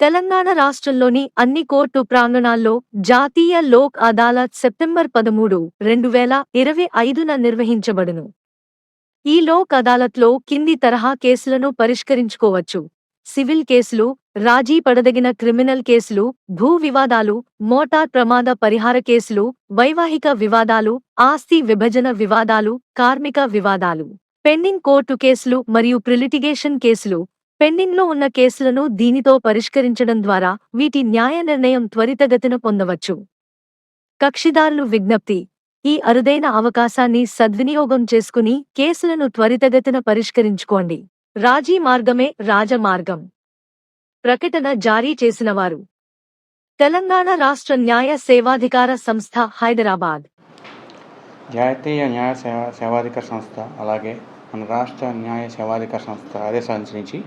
తెలంగాణ రాష్ట్రంలోని అన్ని కోర్టు ప్రాంగణాల్లో జాతీయ లోక్ అదాలత్ సెప్టెంబర్ 13, 2025న నిర్వహించబడును. ఈ లోక్ అదాలత్లో కింది తరహా కేసులను పరిష్కరించుకోవచ్చు: సివిల్ కేసులు, రాజీ పడదగిన క్రిమినల్ కేసులు, భూ వివాదాలు, మోటార్ ప్రమాద పరిహార కేసులు, వైవాహిక వివాదాలు, ఆస్తి విభజన వివాదాలు, కార్మిక వివాదాలు, పెండింగ్ కోర్టు కేసులు మరియు ప్రిలిటిగేషన్ కేసులు. పెండింగ్లో ఉన్న కేసులను దీనితో పరిష్కరించడం ద్వారా వీటి న్యాయ నిర్ణయం త్వరితగతిన పొందవచ్చు. కక్షిదారులు విజ్ఞప్తి: ఈ అరుదైన అవకాశాన్ని సద్వినియోగం చేసుకుని కేసులను త్వరితగతిన పరిష్కరించుకోండి. రాజీ మార్గమే రాజమార్గం. ప్రకటన జారీ చేసినవారు తెలంగాణ రాష్ట్ర న్యాయ సేవాధికార సంస్థ, హైదరాబాద్. జాతీయ న్యాయ సేవాధికార సంస్థ అలాగే మన రాష్ట్ర న్యాయ సేవాధికార సంస్థ ఆదేశానుసరించి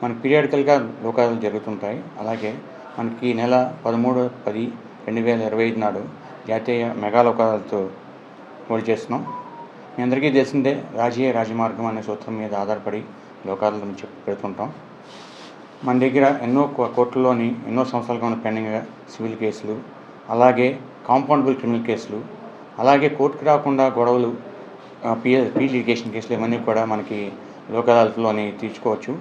మనకి పీరియాడికల్గా లోక్ అదాలత్ జరుగుతుంటాయి. అలాగే మనకి ఈ నెల 13/10/2025 నాడు జాతీయ మెగా లోక్ అదాలత్ హోల్డ్ చేస్తున్నాం. మీ అందరికీ తెలిసిందే, రాజమార్గం అనే సూత్రం మీద ఆధారపడి లోక్ అదాలత్ పెడుతుంటాం. మన దగ్గర ఎన్నో కోర్టుల్లోని ఎన్నో సంవత్సరాలుగా ఉన్న పెండింగ్ సివిల్ కేసులు, అలాగే కాంపౌండబుల్ క్రిమినల్ కేసులు, అలాగే కోర్టుకు రాకుండా గొడవలు, లిటిగేషన్ కేసులు ఇవన్నీ కూడా మనకి లోక్ అదాలత్లోని తీర్చుకోవచ్చు.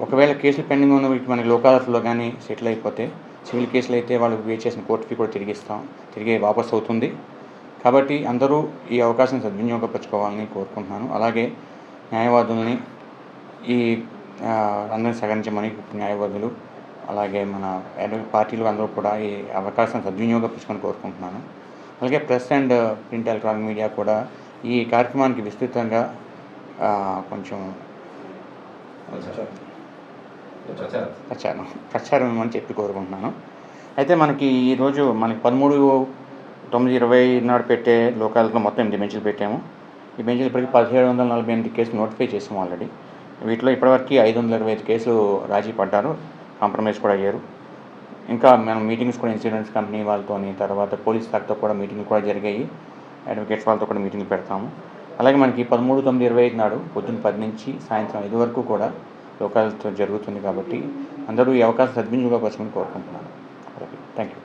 ఒకవేళ కేసులు పెండింగ్ ఉన్న వీటికి మనకి లోక్ అదాలత్లో కానీ సెటిల్ అయిపోతే, సివిల్ కేసులు అయితే వాళ్ళు పే చేసిన కోర్టు ఫీ కూడా తిరిగి వాపసు అవుతుంది. కాబట్టి అందరూ ఈ అవకాశం సద్వినియోగపరచుకోవాలని కోరుకుంటున్నాను. అలాగే న్యాయవాదుల్ని అందరినీ సహకరించమని న్యాయవాదులు అలాగే మన పార్టీలు అందరూ కూడా ఈ అవకాశం సద్వినియోగపరచుకొని కోరుకుంటున్నాను. అలాగే press and print electronic media కూడా ఈ కార్యక్రమానికి విస్తృతంగా కొంచెం ప్రచారం అని చెప్పి కోరుకుంటున్నాను. అయితే మనకి ఈరోజు మనకి 13/9/20 నాడు పెట్టే లోక్ అదాలత్లో మొత్తం 8 బెంచ్లు పెట్టాము. ఈ బెంచ్లు ఇప్పటికీ 1748 కేసులు నోటిఫై చేసాము ఆల్రెడీ. వీటిలో ఇప్పటివరకు 525 కేసులు రాజీ పడ్డారు, కాంప్రమైజ్ కూడా అయ్యారు. ఇంకా మనం మీటింగ్స్ కూడా ఇన్సూరెన్స్ కంపెనీ వాళ్ళతోని, తర్వాత పోలీస్ శాఖతో కూడా మీటింగ్లు కూడా జరిగాయి. అడ్వకేట్స్ వాళ్ళతో కూడా మీటింగ్లు పెడతాము. అలాగే మనకి 13/9/25 నాడు పొద్దున్న 10 నుంచి సాయంత్రం 5 వరకు కూడా లోక్ అదాలత్ జరుగుతుంది. కాబట్టి అందరూ ఈ అవకాశం సద్వినియోగపరచమని కోరుకుంటున్నాను. Thank you.